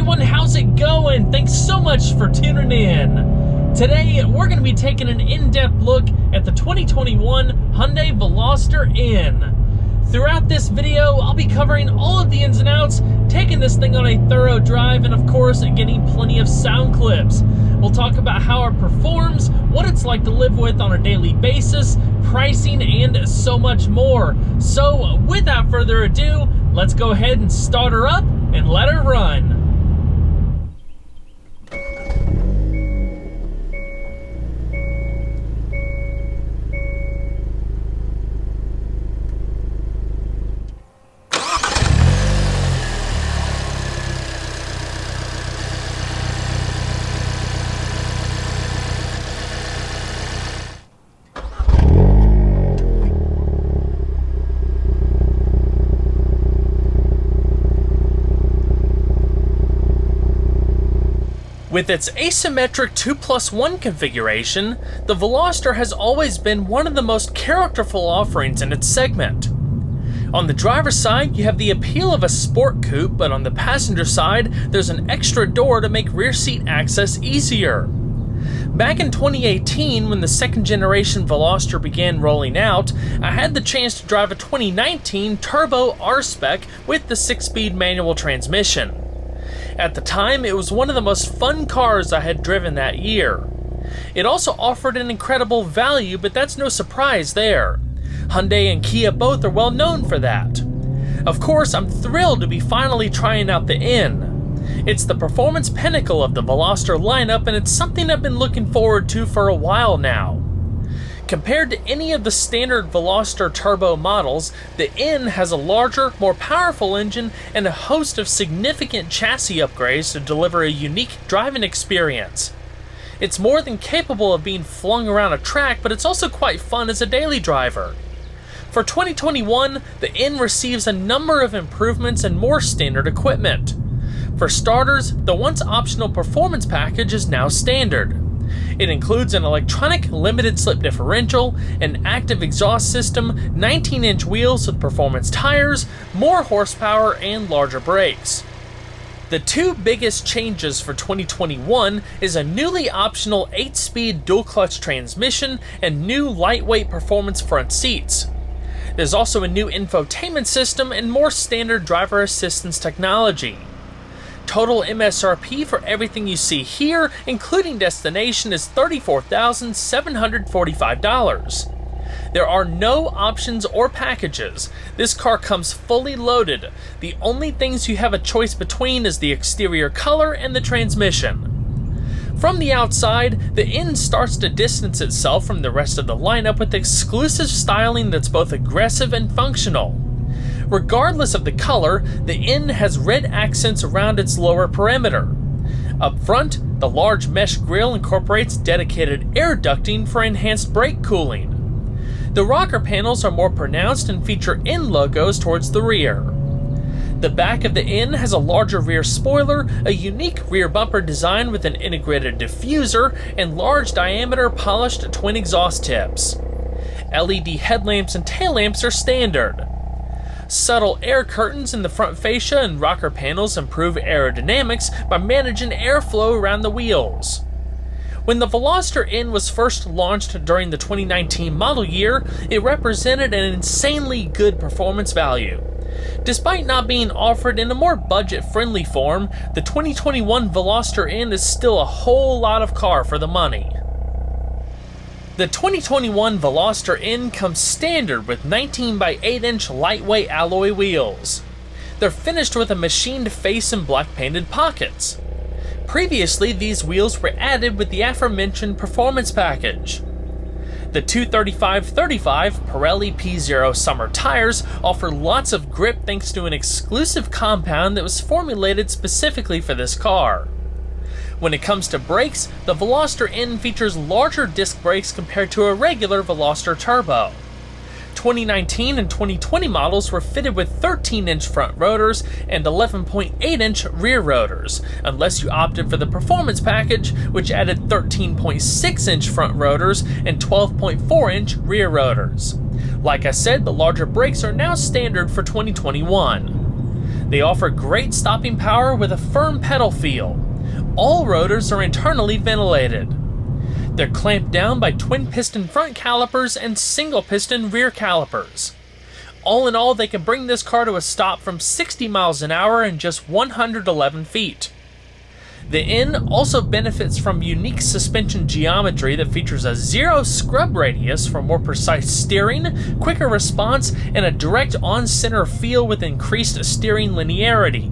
everyone, how's it going? Thanks so much for tuning in. Today, we're going to be taking an in-depth look at the 2021 Hyundai Veloster N. Throughout this video, I'll be covering all of the ins and outs, taking this thing on a thorough drive, and of course, getting plenty of sound clips. We'll talk about how it performs, what it's like to live with on a daily basis, pricing, and so much more. So, without further ado, let's go ahead and start her up and let her run. With its asymmetric 2+1 configuration, the Veloster has always been one of the most characterful offerings in its segment. On the driver's side, you have the appeal of a sport coupe, but on the passenger side, there's an extra door to make rear seat access easier. Back in 2018, when the second generation Veloster began rolling out, I had the chance to drive a 2019 Turbo R-Spec with the 6-speed manual transmission. At the time, it was one of the most fun cars I had driven that year. It also offered an incredible value, but that's no surprise there. Hyundai and Kia both are well known for that. Of course, I'm thrilled to be finally trying out the N. It's the performance pinnacle of the Veloster lineup, and it's something I've been looking forward to for a while now. Compared to any of the standard Veloster turbo models, the N has a larger, more powerful engine and a host of significant chassis upgrades to deliver a unique driving experience. It's more than capable of being flung around a track, but it's also quite fun as a daily driver. For 2021, the N receives a number of improvements and more standard equipment. For starters, the once optional performance package is now standard. It includes an electronic limited slip differential, an active exhaust system, 19-inch wheels with performance tires, more horsepower, and larger brakes. The two biggest changes for 2021 is a newly optional 8-speed dual-clutch transmission and new lightweight performance front seats. There's also a new infotainment system and more standard driver assistance technology. Total MSRP for everything you see here, including destination, is $34,745. There are no options or packages. This car comes fully loaded. The only things you have a choice between is the exterior color and the transmission. From the outside, the N starts to distance itself from the rest of the lineup with exclusive styling that's both aggressive and functional. Regardless of the color, the N has red accents around its lower perimeter. Up front, the large mesh grille incorporates dedicated air ducting for enhanced brake cooling. The rocker panels are more pronounced and feature N logos towards the rear. The back of the N has a larger rear spoiler, a unique rear bumper design with an integrated diffuser, and large diameter polished twin exhaust tips. LED headlamps and tail lamps are standard. Subtle air curtains in the front fascia and rocker panels improve aerodynamics by managing airflow around the wheels. When the Veloster N was first launched during the 2019 model year, it represented an insanely good performance value. Despite not being offered in a more budget-friendly form, the 2021 Veloster N is still a whole lot of car for the money. The 2021 Veloster N comes standard with 19 by 8-inch lightweight alloy wheels. They're finished with a machined face and black painted pockets. Previously, these wheels were added with the aforementioned performance package. The 235/35 Pirelli P0 summer tires offer lots of grip thanks to an exclusive compound that was formulated specifically for this car. When it comes to brakes, the Veloster N features larger disc brakes compared to a regular Veloster Turbo. 2019 and 2020 models were fitted with 13-inch front rotors and 11.8-inch rear rotors, unless you opted for the performance package, which added 13.6-inch front rotors and 12.4-inch rear rotors. Like I said, the larger brakes are now standard for 2021. They offer great stopping power with a firm pedal feel. All rotors are internally ventilated. They're clamped down by twin-piston front calipers and single-piston rear calipers. All in all, they can bring this car to a stop from 60 miles an hour in just 111 feet. The N also benefits from unique suspension geometry that features a zero scrub radius for more precise steering, quicker response, and a direct on-center feel with increased steering linearity.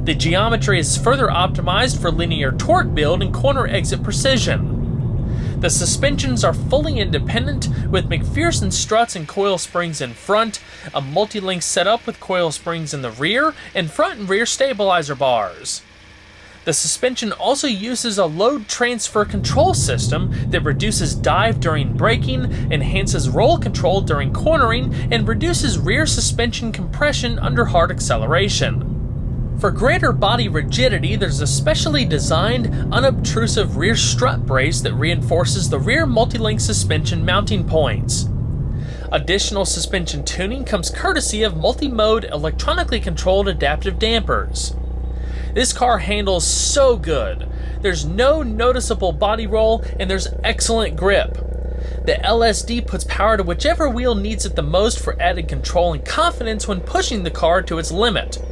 The geometry is further optimized for linear torque build and corner exit precision. The suspensions are fully independent with McPherson struts and coil springs in front, a multi-link setup with coil springs in the rear, and front and rear stabilizer bars. The suspension also uses a load transfer control system that reduces dive during braking, enhances roll control during cornering, and reduces rear suspension compression under hard acceleration. For greater body rigidity, there's a specially designed, unobtrusive rear strut brace that reinforces the rear multi-link suspension mounting points. Additional suspension tuning comes courtesy of multi-mode electronically controlled adaptive dampers. This car handles so good. There's no noticeable body roll and there's excellent grip. The LSD puts power to whichever wheel needs it the most for added control and confidence when pushing the car to its limit.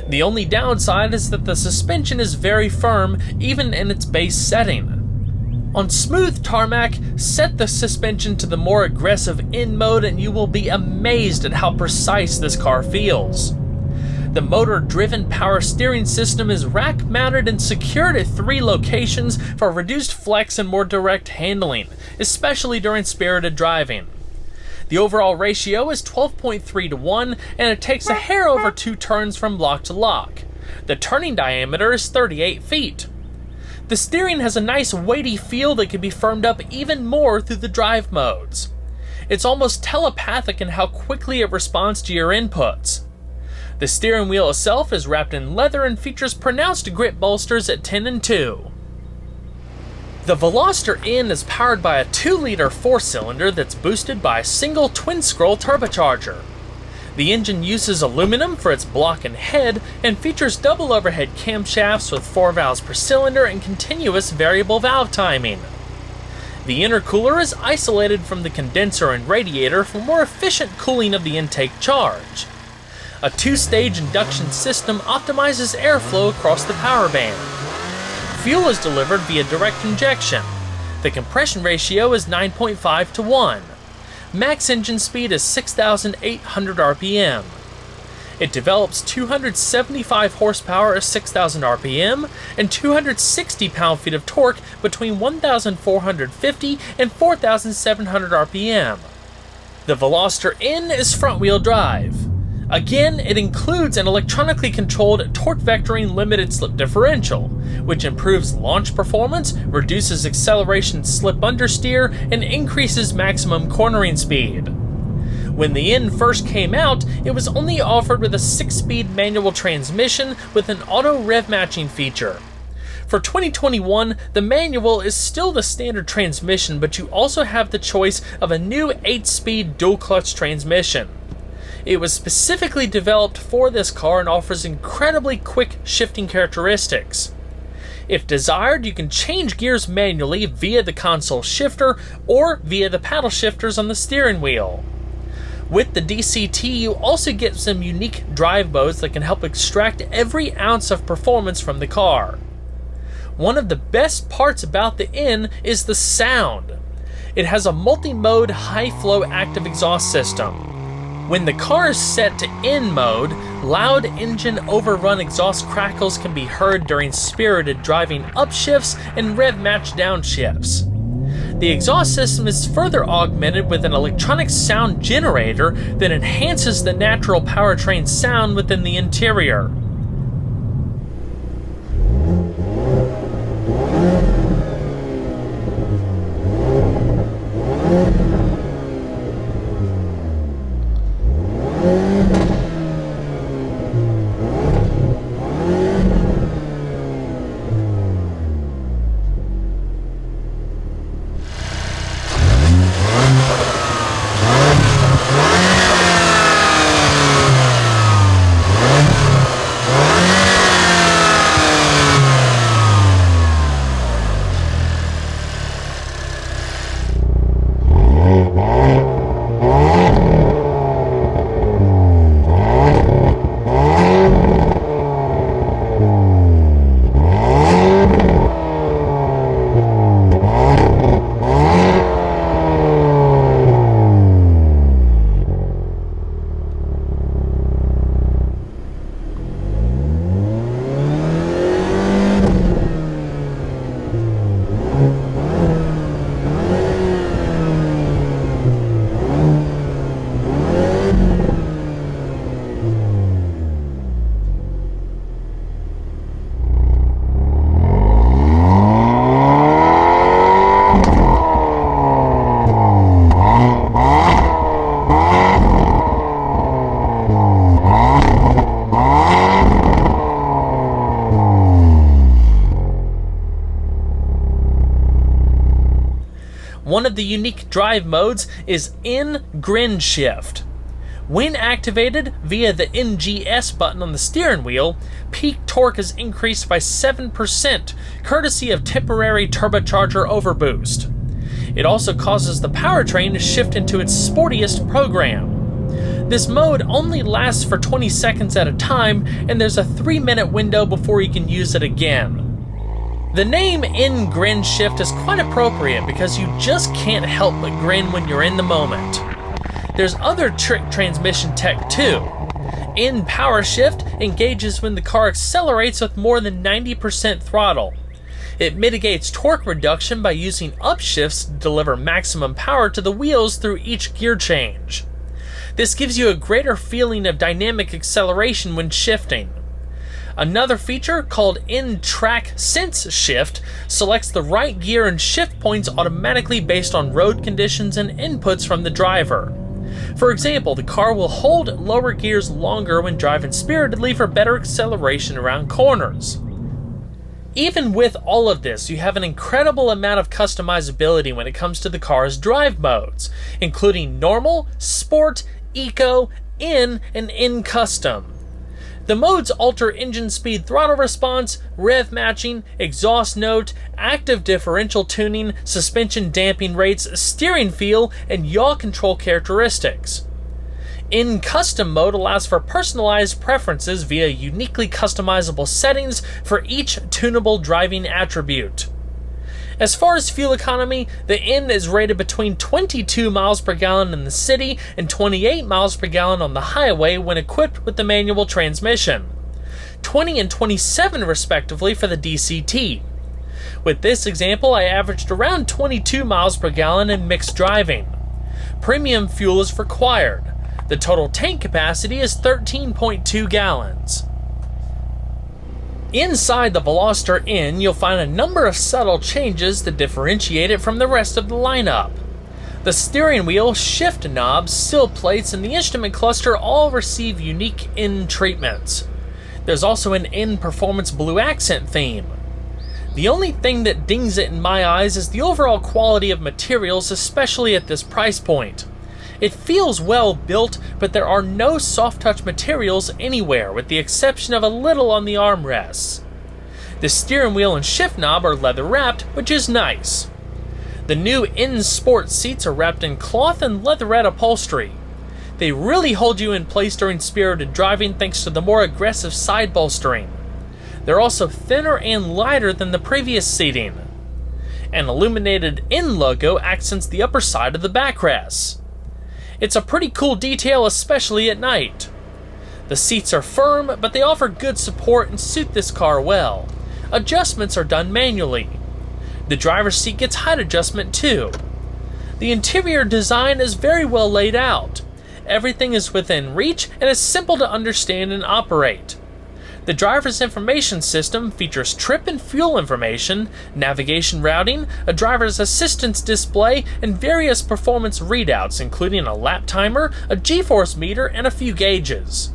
The only downside is that the suspension is very firm even in its base setting. On smooth tarmac, set the suspension to the more aggressive N mode and you will be amazed at how precise this car feels. The motor-driven power steering system is rack-mounted and secured at 3 locations for reduced flex and more direct handling, especially during spirited driving. The overall ratio is 12.3 to 1, and it takes a hair over 2 turns from lock to lock. The turning diameter is 38 feet. The steering has a nice weighty feel that can be firmed up even more through the drive modes. It's almost telepathic in how quickly it responds to your inputs. The steering wheel itself is wrapped in leather and features pronounced grip bolsters at 10 and 2. The Veloster N is powered by a 2-liter 4-cylinder that's boosted by a single twin-scroll turbocharger. The engine uses aluminum for its block and head and features double overhead camshafts with 4 valves per cylinder and continuous variable valve timing. The intercooler is isolated from the condenser and radiator for more efficient cooling of the intake charge. A 2-stage induction system optimizes airflow across the power band. Fuel is delivered via direct injection. The compression ratio is 9.5 to 1. Max engine speed is 6,800 RPM. It develops 275 horsepower at 6,000 RPM and 260 pound-feet of torque between 1,450 and 4,700 RPM. The Veloster N is front-wheel drive. Again, it includes an electronically controlled torque vectoring limited slip differential, which improves launch performance, reduces acceleration slip understeer, and increases maximum cornering speed. When the N first came out, it was only offered with a 6-speed manual transmission with an auto rev matching feature. For 2021, the manual is still the standard transmission, but you also have the choice of a new 8-speed dual-clutch transmission. It was specifically developed for this car and offers incredibly quick shifting characteristics. If desired, you can change gears manually via the console shifter or via the paddle shifters on the steering wheel. With the DCT, you also get some unique drive modes that can help extract every ounce of performance from the car. One of the best parts about the N is the sound. It has a multi-mode high-flow active exhaust system. When the car is set to N mode, loud engine overrun exhaust crackles can be heard during spirited driving upshifts and rev match downshifts. The exhaust system is further augmented with an electronic sound generator that enhances the natural powertrain sound within the interior. One of the unique drive modes is N-Grin Shift. When activated via the NGS button on the steering wheel, peak torque is increased by 7%, courtesy of temporary turbocharger overboost. It also causes the powertrain to shift into its sportiest program. This mode only lasts for 20 seconds at a time, and there's a 3-minute window before you can use it again. The name N-Grin Shift is quite appropriate because you just can't help but grin when you're in the moment. There's other trick transmission tech too. N-Power Shift engages when the car accelerates with more than 90% throttle. It mitigates torque reduction by using upshifts to deliver maximum power to the wheels through each gear change. This gives you a greater feeling of dynamic acceleration when shifting. Another feature called N-Track Sense Shift selects the right gear and shift points automatically based on road conditions and inputs from the driver. For example, the car will hold lower gears longer when driving spiritedly for better acceleration around corners. Even with all of this, you have an incredible amount of customizability when it comes to the car's drive modes, including Normal, Sport, Eco, N, and N Custom. The modes alter engine speed throttle response, rev matching, exhaust note, active differential tuning, suspension damping rates, steering feel, and yaw control characteristics. In custom mode allows for personalized preferences via uniquely customizable settings for each tunable driving attribute. As far as fuel economy, the N is rated between 22 miles per gallon in the city and 28 miles per gallon on the highway when equipped with the manual transmission, 20 and 27 respectively for the DCT. With this example, I averaged around 22 miles per gallon in mixed driving. Premium fuel is required. The total tank capacity is 13.2 gallons. Inside the Veloster N, you'll find a number of subtle changes that differentiate it from the rest of the lineup. The steering wheel, shift knobs, sill plates, and the instrument cluster all receive unique N treatments. There's also an N Performance Blue accent theme. The only thing that dings it in my eyes is the overall quality of materials, especially at this price point. It feels well built, but there are no soft-touch materials anywhere, with the exception of a little on the armrests. The steering wheel and shift knob are leather-wrapped, which is nice. The new N Sport seats are wrapped in cloth and leatherette upholstery. They really hold you in place during spirited driving thanks to the more aggressive side bolstering. They're also thinner and lighter than the previous seating. An illuminated N logo accents the upper side of the backrests. It's a pretty cool detail, especially at night. The seats are firm, but they offer good support and suit this car well. Adjustments are done manually. The driver's seat gets height adjustment too. The interior design is very well laid out. Everything is within reach and is simple to understand and operate. The driver's information system features trip and fuel information, navigation routing, a driver's assistance display, and various performance readouts including a lap timer, a G-force meter, and a few gauges.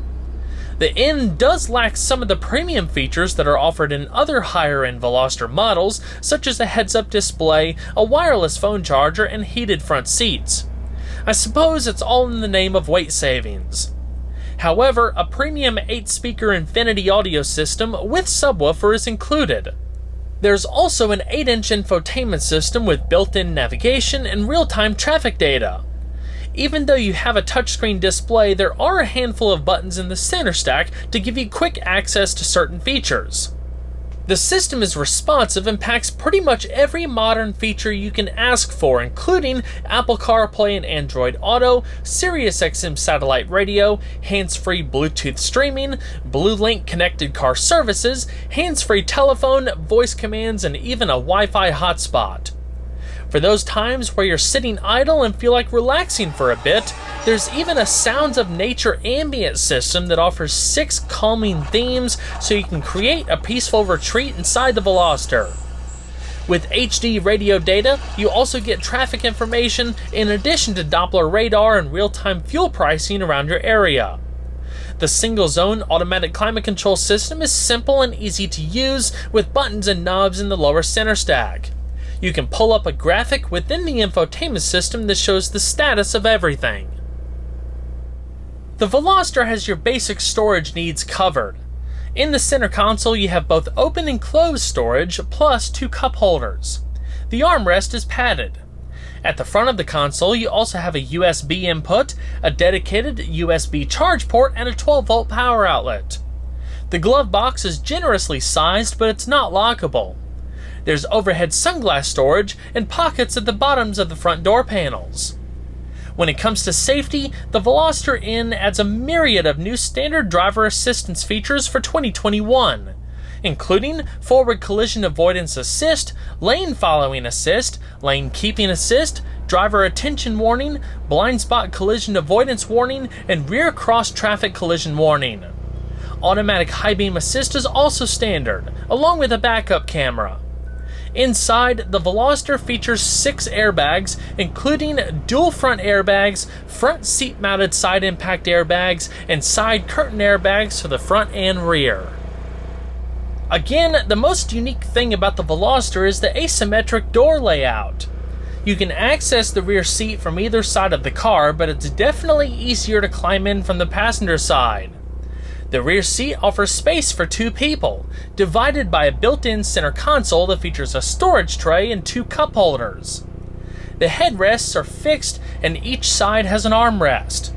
The N does lack some of the premium features that are offered in other higher-end Veloster models, such as a heads-up display, a wireless phone charger, and heated front seats. I suppose it's all in the name of weight savings. However, a premium 8-speaker Infinity audio system with subwoofer is included. There's also an 8-inch infotainment system with built-in navigation and real-time traffic data. Even though you have a touchscreen display, there are a handful of buttons in the center stack to give you quick access to certain features. The system is responsive and packs pretty much every modern feature you can ask for, including Apple CarPlay and Android Auto, SiriusXM satellite radio, hands-free Bluetooth streaming, BlueLink connected car services, hands-free telephone, voice commands, and even a Wi-Fi hotspot. For those times where you're sitting idle and feel like relaxing for a bit, there's even a Sounds of Nature ambient system that offers 6 calming themes so you can create a peaceful retreat inside the Veloster. With HD radio data, you also get traffic information in addition to Doppler radar and real-time fuel pricing around your area. The single-zone automatic climate control system is simple and easy to use with buttons and knobs in the lower center stack. You can pull up a graphic within the infotainment system that shows the status of everything. The Veloster has your basic storage needs covered. In the center console you have both open and closed storage, plus 2 cup holders. The armrest is padded. At the front of the console you also have a USB input, a dedicated USB charge port, and a 12-volt power outlet. The glove box is generously sized, but it's not lockable. There's overhead sunglass storage and pockets at the bottoms of the front door panels. When it comes to safety, the Veloster N adds a myriad of new standard driver assistance features for 2021, including forward collision avoidance assist, lane following assist, lane keeping assist, driver attention warning, blind spot collision avoidance warning, and rear cross traffic collision warning. Automatic high beam assist is also standard, along with a backup camera. Inside, the Veloster features 6 airbags, including dual front airbags, front seat mounted side impact airbags, and side curtain airbags for the front and rear. Again, the most unique thing about the Veloster is the asymmetric door layout. You can access the rear seat from either side of the car, but it's definitely easier to climb in from the passenger side. The rear seat offers space for 2 people, divided by a built-in center console that features a storage tray and 2 cup holders. The headrests are fixed and each side has an armrest.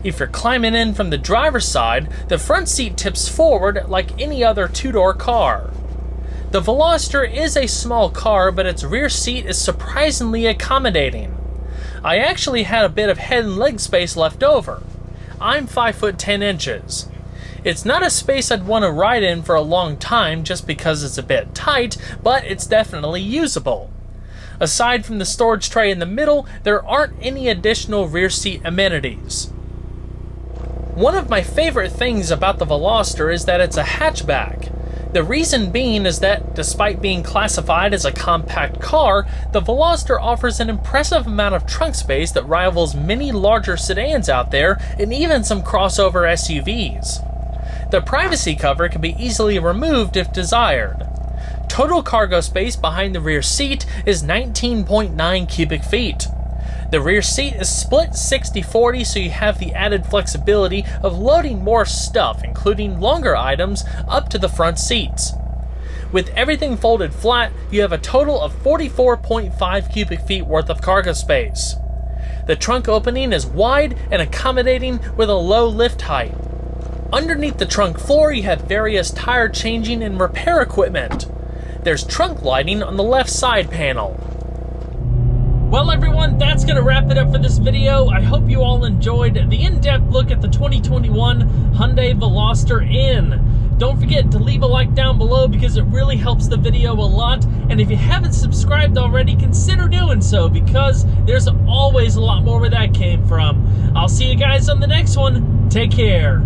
If you're climbing in from the driver's side, the front seat tips forward like any other 2-door car. The Veloster is a small car, but its rear seat is surprisingly accommodating. I actually had a bit of head and leg space left over. I'm 5 foot 10 inches. It's not a space I'd want to ride in for a long time just because it's a bit tight, but it's definitely usable. Aside from the storage tray in the middle, there aren't any additional rear seat amenities. One of my favorite things about the Veloster is that it's a hatchback. The reason being is that, despite being classified as a compact car, the Veloster offers an impressive amount of trunk space that rivals many larger sedans out there and even some crossover SUVs. The privacy cover can be easily removed if desired. Total cargo space behind the rear seat is 19.9 cubic feet. The rear seat is split 60-40, so you have the added flexibility of loading more stuff, including longer items, up to the front seats. With everything folded flat, you have a total of 44.5 cubic feet worth of cargo space. The trunk opening is wide and accommodating with a low lift height. Underneath the trunk floor, you have various tire changing and repair equipment. There's trunk lighting on the left side panel. Well everyone, that's going to wrap it up for this video. I hope you all enjoyed the in-depth look at the 2021 Hyundai Veloster N. Don't forget to leave a like down below because it really helps the video a lot. And if you haven't subscribed already, consider doing so because there's always a lot more where that came from. I'll see you guys on the next one. Take care.